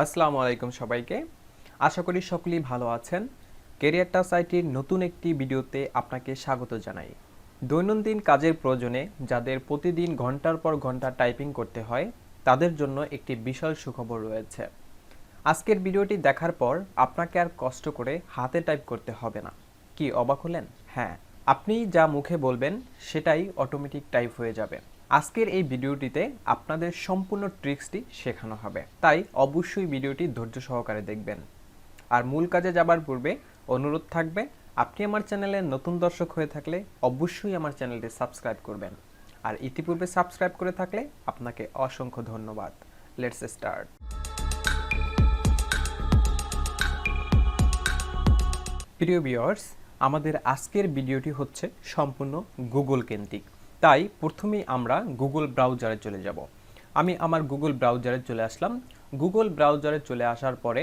আসসালামু আলাইকুম সবাইকে। আশা করি সকলেই ভালো আছেন। ক্যারিয়ার টাচ আইটির নতুন একটি ভিডিওতে আপনাকে স্বাগত জানাই। দৈনন্দিন কাজের প্রয়োজনে যাদের প্রতিদিন ঘন্টার পর ঘন্টা টাইপিং করতে হয় তাদের জন্য একটি বিশাল সুখবর রয়েছে। আজকের ভিডিওটি দেখার পর আপনাকে আর কষ্ট করে হাতে টাইপ করতে হবে না। কি অবাক হলেন? হ্যাঁ, আপনি যা মুখে বলবেন সেটাই অটোমেটিক টাইপ হয়ে যাবে। আজকের এই ভিডিওটিতে আপনাদের সম্পূর্ণ ট্রিক্সটি শেখানো হবে, তাই অবশ্যই ভিডিওটি ধৈর্য সহকারে দেখবেন। আর মূল কাজে যাবার পূর্বে অনুরোধ থাকবে, আপনি আমার চ্যানেলের নতুন দর্শক হয়ে থাকলে অবশ্যই আমার চ্যানেলটি সাবস্ক্রাইব করবেন। আর ইতিপূর্বে সাবস্ক্রাইব করে থাকলে আপনাকে অসংখ্য ধন্যবাদ। Let's start. প্রিয় ভিউয়ার্স, আমাদের আজকের ভিডিওটি হচ্ছে সম্পূর্ণ গুগল কেন্দ্রিক, তাই প্রথমেই আমরা গুগল ব্রাউজারে চলে যাব। আমি আমার গুগল ব্রাউজারে চলে আসলাম। গুগল ব্রাউজারে চলে আসার পরে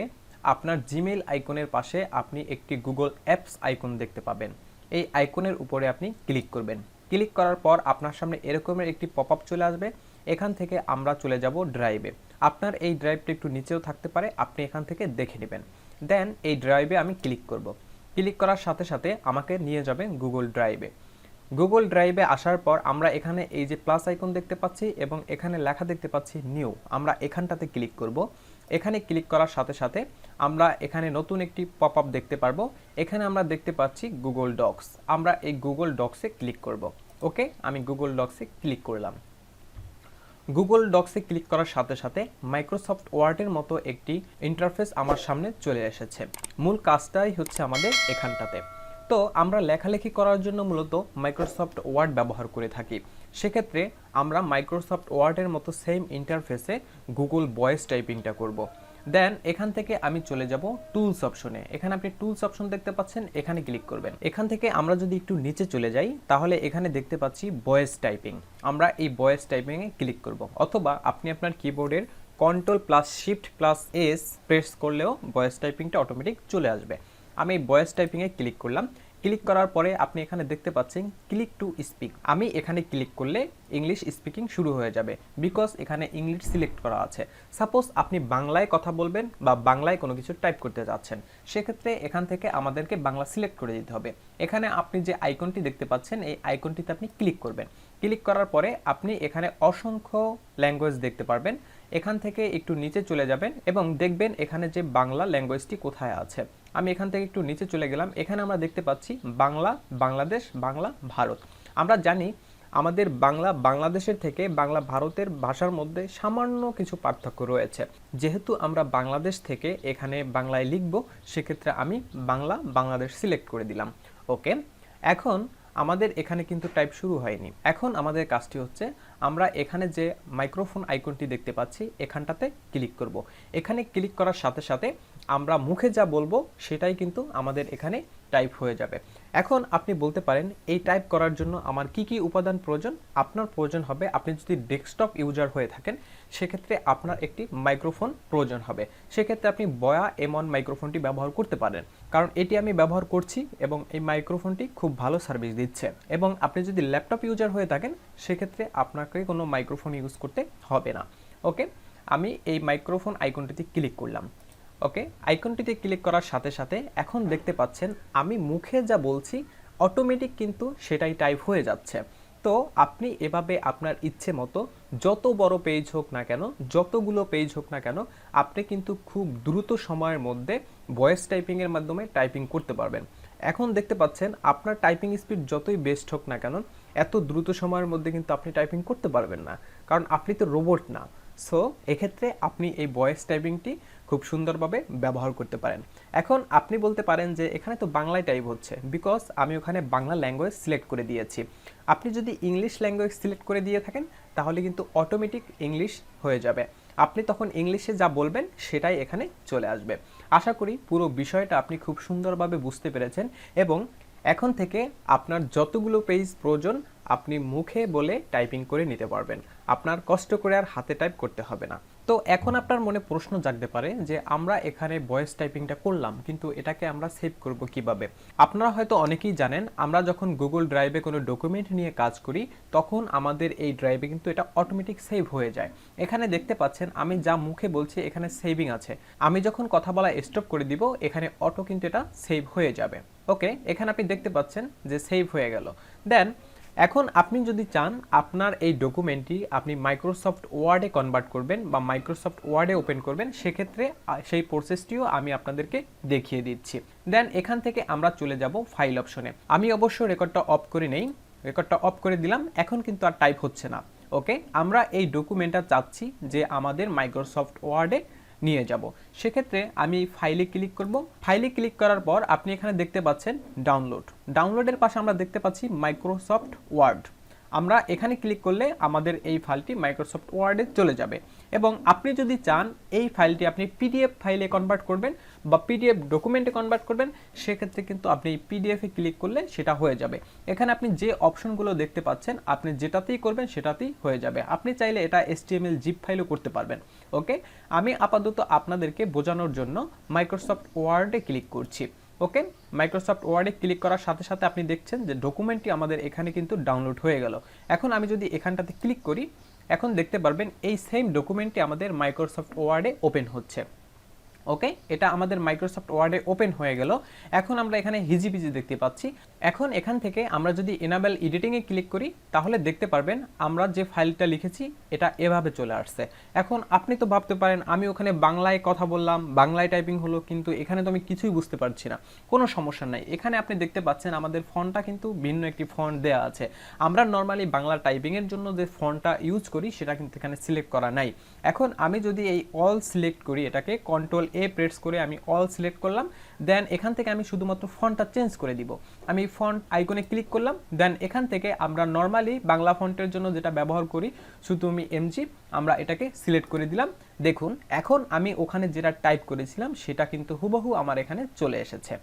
আপনার জিমেইল আইকনের পাশে আপনি একটি গুগল অ্যাপস আইকন দেখতে পাবেন। এই আইকনের উপরে আপনি ক্লিক করবেন। ক্লিক করার পর আপনার সামনে এরকমের একটি পপ আপ চলে আসবে। এখান থেকে আমরা চলে যাব ড্রাইভে। আপনার এই ড্রাইভটা একটু নিচেও থাকতে পারে, আপনি এখান থেকে দেখে নেবেন। দেন এই ড্রাইভে আমি ক্লিক করব। ক্লিক করার সাথে সাথে আমাকে নিয়ে যাবে গুগল ড্রাইভে। গুগল ড্রাইভে আসার পর আমরা এখানে এই যে প্লাস আইকন দেখতে পাচ্ছি এবং এখানে লেখা দেখতে পাচ্ছি নিউ, আমরা এখানটাতে ক্লিক করব। এখানে ক্লিক করার সাথে সাথে আমরা এখানে নতুন একটি পপ আপ দেখতে পারবো। এখানে আমরা দেখতে পাচ্ছি গুগল ডক্স, আমরা এই গুগল ডক্সে ক্লিক করব। ওকে, আমি গুগল ডক্সে ক্লিক করলাম। গুগল ডক্সে ক্লিক করার সাথে সাথে মাইক্রোসফট ওয়ার্ডের মতো একটি ইন্টারফেস আমার সামনে চলে এসেছে। মূল কাজটাই হচ্ছে আমাদের এখানটাতে। তো আমরা লেখালেখি করার জন্য মূলত মাইক্রোসফট ওয়ার্ড ব্যবহার করে থাকি। সেক্ষেত্রে আমরা মাইক্রোসফট ওয়ার্ডের মতো সেম ইন্টারফেসে গুগল ভয়েস টাইপিংটা করব। দেন এখান থেকে আমি চলে যাব টুলস অপশনে। এখানে আপনি টুলস অপশন দেখতে পাচ্ছেন, এখানে ক্লিক করবেন। এখান থেকে আমরা যদি একটু নিচে চলে যাই তাহলে এখানে দেখতে পাচ্ছি ভয়েস টাইপিং, আমরা এই ভয়েস টাইপিংয়ে ক্লিক করব। অথবা আপনি আপনার কিবোর্ডের Ctrl+Shift+S প্রেস করলেও ভয়েস টাইপিংটা অটোমেটিক চলে আসবে। আমি এই ভয়েস টাইপিংয়ে ক্লিক করলাম। ক্লিক করার পরে আপনি এখানে দেখতে পাচ্ছেন ক্লিক টু স্পিক। আমি এখানে ক্লিক করলে ইংলিশ স্পিকিং শুরু হয়ে যাবে, বিকজ এখানে ইংলিশ সিলেক্ট করা আছে। সাপোজ আপনি বাংলায় কথা বলবেন বা বাংলায় কোনো কিছু টাইপ করতে যাচ্ছেন, সেক্ষেত্রে এখান থেকে আমাদেরকে বাংলা সিলেক্ট করে দিতে হবে। এখানে আপনি যে আইকনটি দেখতে পাচ্ছেন এই আইকনটিতে আপনি ক্লিক করবেন। ক্লিক করার পরে আপনি এখানে অসংখ্য ল্যাঙ্গুয়েজ দেখতে পারবেন। এখান থেকে একটু নিচে চলে যাবেন এবং দেখবেন এখানে যে বাংলা ল্যাঙ্গুয়েজটি কোথায় আছে। আমি এখান থেকে একটু নিচে চলে গেলাম। এখানে আমরা দেখতে পাচ্ছি বাংলা বাংলাদেশ, বাংলা ভারত। আমরা জানি আমাদের বাংলা বাংলাদেশের থেকে বাংলা ভারতের ভাষার মধ্যে সামান্য কিছু পার্থক্য রয়েছে। যেহেতু আমরা বাংলাদেশ থেকে এখানে বাংলায় লিখব, সেক্ষেত্রে আমি বাংলা বাংলাদেশ সিলেক্ট করে দিলাম। ওকে, এখন আমাদের এখানে কিন্তু টাইপ শুরু হয়নি। এখন আমাদের কাজটি হচ্ছে আমরা এখানে যে মাইক্রোফোন আইকনটি দেখতে পাচ্ছি এখানটাতে ক্লিক করব। এখানে ক্লিক করার সাথে সাথে আমরা মুখে যা বলবো সেটাই কিন্তু আমাদের এখানে টাইপ হয়ে যাবে। এখন আপনি বলতে পারেন এই টাইপ করার জন্য আমার কি কি উপাদান প্রয়োজন? আপনার প্রয়োজন হবে, আপনি যদি ডেস্কটপ ইউজার হয়ে থাকেন সেক্ষেত্রে আপনার একটি মাইক্রোফোন প্রয়োজন হবে। সেক্ষেত্রে আপনি বয়া M1 মাইক্রোফোনটি ব্যবহার করতে পারেন, কারণ এটি আমি ব্যবহার করছি এবং এই মাইক্রোফোনটি খুব ভালো সার্ভিস দিচ্ছে। এবং আপনি যদি ল্যাপটপ ইউজার হয়ে থাকেন সেক্ষেত্রে আপনাকে কোনো মাইক্রোফোন ইউজ করতে হবে না। ওকে, আমি এই মাইক্রোফোন আইকনটিতে ক্লিক করলাম। ওকে, আইকনটিতে ক্লিক করার সাথে সাথে এখন দেখতে পাচ্ছেন আমি মুখে যা বলছি অটোমেটিক কিন্তু সেটাই টাইপ হয়ে যাচ্ছে। তো আপনি এভাবে আপনার ইচ্ছে মতো যত বড় পেজ হোক না কেন, যতগুলো পেজ হোক না কেন, আপনি কিন্তু খুব দ্রুত সময়ের মধ্যে ভয়েস টাইপিংয়ের মাধ্যমে টাইপিং করতে পারবেন। এখন দেখতে পাচ্ছেন আপনার টাইপিং স্পিড যতই বেস্ট হোক না কেন, এত দ্রুত সময়ের মধ্যে কিন্তু আপনি টাইপিং করতে পারবেন না, কারণ আপনি তো রোবট না। সো এক্ষেত্রে আপনি এই ভয়েস টাইপিংটি খুব সুন্দরভাবে ব্যবহার করতে পারেন। এখন আপনি বলতে পারেন যে এখানে তো বাংলায় টাইপ হচ্ছে, বিকজ আমি ওখানে বাংলা ল্যাঙ্গুয়েজ সিলেক্ট করে দিয়েছি। আপনি যদি ইংলিশ ল্যাঙ্গুয়েজ সিলেক্ট করে দিয়ে থাকেন তাহলে কিন্তু অটোমেটিক ইংলিশ হয়ে যাবে। আপনি তখন ইংলিশে যা বলবেন সেটাই এখানে চলে আসবে। আশা করি পুরো বিষয়টা আপনি খুব সুন্দরভাবে বুঝতে পেরেছেন এবং এখন থেকে আপনার যতগুলো পেজ প্রয়োজন আপনি মুখে বলে টাইপিং করে নিতে পারবেন। আপনার কষ্ট করে আর হাতে টাইপ করতে হবে না। তো এখন আপনার মনে প্রশ্ন জাগতে পারে যে আমরা এখানে ভয়েস টাইপিংটা করলাম, কিন্তু এটাকে আমরা সেভ করব কিভাবে। আপনারা হয়তো অনেকেই জানেন, আমরা যখন গুগল ড্রাইভে কোনো ডকুমেন্ট নিয়ে কাজ করি তখন আমাদের এই ড্রাইভে কিন্তু এটা অটোমেটিক সেভ হয়ে যায়। এখানে দেখতে পাচ্ছেন আমি যা মুখে বলছি এখানে সেভিং আছে, আমি যখন কথা বলা স্টপ করে দিব এখানে অটো কিন্তু এটা সেভ হয়ে যাবে। ওকে, এখানে আপনি দেখতে পাচ্ছেন যে সেভ হয়ে গেল। দেন এখন আপনি যদি চান আপনার এই ডকুমেন্টটি আপনি মাইক্রোসফট ওয়ার্ডে কনভার্ট করবেন বা মাইক্রোসফট ওয়ার্ডে ওপেন করবেন, সেক্ষেত্রে সেই প্রসেসটিও আমি আপনাদেরকে দেখিয়ে দিচ্ছি। দেন এখান থেকে আমরা চলে যাব ফাইল অপশনে। আমি অবশ্য রেকর্ডটা অফ করে নেই, রেকর্ডটা অফ করে দিলাম, এখন কিন্তু আর টাইপ হচ্ছে না। ওকে, আমরা এই ডকুমেন্টটা চাচ্ছি যে আমাদের মাইক্রোসফট ওয়ার্ডে নিয়ে যাব, সেক্ষেত্রে আমি ফাইলে ক্লিক করব। ফাইলে ক্লিক করার পর আপনি এখানে দেখতে পাচ্ছেন ডাউনলোড, ডাউনলোডের পাশে আমরা দেখতে পাচ্ছি মাইক্রোসফট ওয়ার্ড। আমরা এখানে ক্লিক করলে আমাদের এই ফাইলটি মাইক্রোসফট ওয়ার্ডে চলে যাবে, এবং আপনি যদি চান এই ফাইলটি আপনি পিডিএফ ফাইলে কনভার্ট করবেন বা পিডিএফ ডকুমেন্টে কনভার্ট করবেন, সেক্ষেত্রে কিন্তু আপনি পিডিএফে ক্লিক করলে সেটা হয়ে যাবে। এখানে আপনি যে অপশনগুলো দেখতে পাচ্ছেন আপনি যেটাতেই করবেন সেটাতেই হয়ে যাবে। আপনি চাইলে এটা HTML জিপ ফাইলও করতে পারবেন। ওকে, আমি আপাতত আপনাদেরকে বোঝানোর জন্য মাইক্রোসফট ওয়ার্ডে ক্লিক করছি। ওকে, মাইক্রোসফট ওয়ার্ডে ক্লিক করার সাথে সাথে আপনি দেখছেন যে ডকুমেন্টটি আমাদের এখানে কিন্তু ডাউনলোড হয়ে গেল। এখন আমি যদি এখানটাতে ক্লিক করি, এখন দেখতে পারবেন এই সেম ডকুমেন্টটি আমাদের মাইক্রোসফট ওয়ার্ডে ওপেন হচ্ছে। ওকে, এটা আমাদের মাইক্রোসফট ওয়ার্ডে ওপেন হয়ে গেল। এখন আমরা এখানে হিজিবিজি দেখতে পাচ্ছি। এখন এখান থেকে আমরা যদি এনাবেল এডিটিংয়ে ক্লিক করি তাহলে দেখতে পারবেন আমরা যে ফাইলটা লিখেছি এটা এভাবে চলে আসছে। এখন আপনি তো ভাবতে পারেন আমি ওখানে বাংলায় কথা বললাম, বাংলায় টাইপিং হলো, কিন্তু এখানে তো আমি কিছুই বুঝতে পারছি না। কোনো সমস্যা নাই, এখানে আপনি দেখতে পাচ্ছেন আমাদের ফন্টটা কিন্তু ভিন্ন একটি ফন্ট দেওয়া আছে। আমরা নর্মালি বাংলা টাইপিংয়ের জন্য যে ফন্টটা ইউজ করি সেটা কিন্তু এখানে সিলেক্ট করা নাই। এখন আমি যদি এই অল সিলেক্ট করি, এটাকে কন্ট্রোল A প্রেস করে আমি অল সিলেক্ট করলাম, দেন এখান থেকে আমি শুধুমাত্র ফন্টটা চেঞ্জ করে দিব। আমি ফন্ট আইকনে ক্লিক করলাম, দেন এখান থেকে আমরা নর্মালি বাংলা ফন্টের জন্য যেটা ব্যবহার করি শুধু আমি MG, আমরা এটাকে সিলেক্ট করে দিলাম। দেখুন এখন আমি ওখানে যেটা টাইপ করেছিলাম সেটা কিন্তু হুবহু আমার এখানে চলে এসেছে।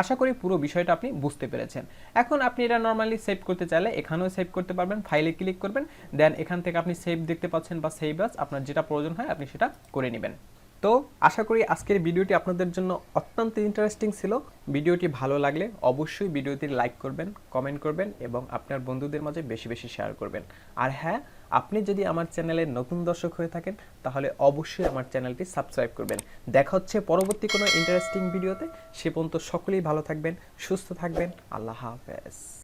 আশা করি পুরো বিষয়টা আপনি বুঝতে পেরেছেন। এখন আপনি এটা নর্মালি সেভ করতে চাইলে এখানেও সেভ করতে পারবেন, ফাইলে ক্লিক করবেন, দেন এখান থেকে আপনি সেভ দেখতে পাচ্ছেন বা সেভ আস, আপনার যেটা প্রয়োজন হয় আপনি সেটা করে নেবেন। তো আশা করি আজকের ভিডিওটি আপনাদের জন্য অত্যন্ত ইন্টারেস্টিং ছিল। ভিডিওটি ভালো লাগলে অবশ্যই ভিডিওটি লাইক করবেন, কমেন্ট করবেন এবং আপনার বন্ধুদের মাঝে বেশি বেশি শেয়ার করবেন। আর হ্যাঁ, আপনি যদি আমার চ্যানেলের নতুন দর্শক হয়ে থাকেন তাহলে অবশ্যই আমার চ্যানেলটি সাবস্ক্রাইব করবেন। দেখা হচ্ছে পরবর্তী কোনো ইন্টারেস্টিং ভিডিওতে। সে পর্যন্ত সকলেই ভালো থাকবেন, সুস্থ থাকবেন। আল্লাহ হাফেজ।